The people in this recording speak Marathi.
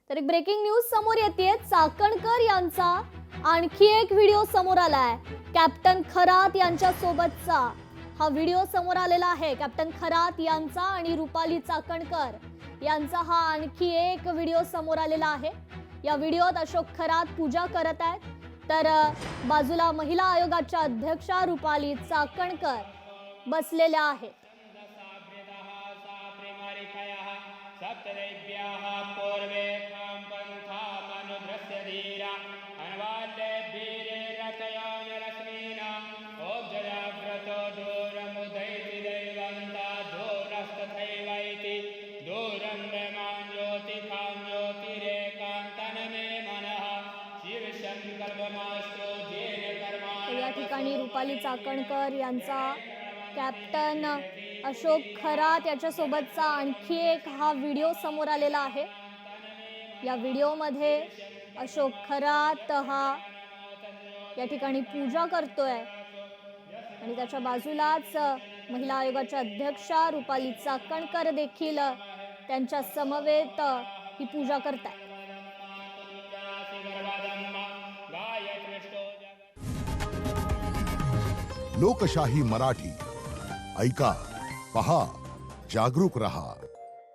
तर एक ब्रेकिंग न्यूज समोर येते। चाकणकर यांचा आणखी एक व्हिडिओ समोर आलाय। कॅप्टन खरात यांच्या सोबतचा हा व्हिडिओ समोर आलेला आहे। कॅप्टन खरात यांचा आणि रुपाली चाकणकर यांचा हा आणखी एक व्हिडिओ समोर आलेला आहे। या व्हिडिओत अशोक खरात पूजा करत आहेत, तर बाजूला महिला आयोगाच्या अध्यक्षा रुपाली चाकणकर बसलेल्या आहेत। या ठिकाणी रुपाली चाकणकर यांचा कॅप्टन अशोक खरात याच्या सोबतचा आणखी एक हा व्हिडिओ समोर आलेला आहे। या व्हिडिओमध्ये अशोक खरात हा या ठिकाणी पूजा करतोय आणि त्याच्या बाजूलाच महिला आयोगाच्या अध्यक्षा रुपाली चाकणकर देखील त्यांच्या समवेत ही पूजा करतात। लोकशाही मराठी ऐका, पहा, जागरूक रहा।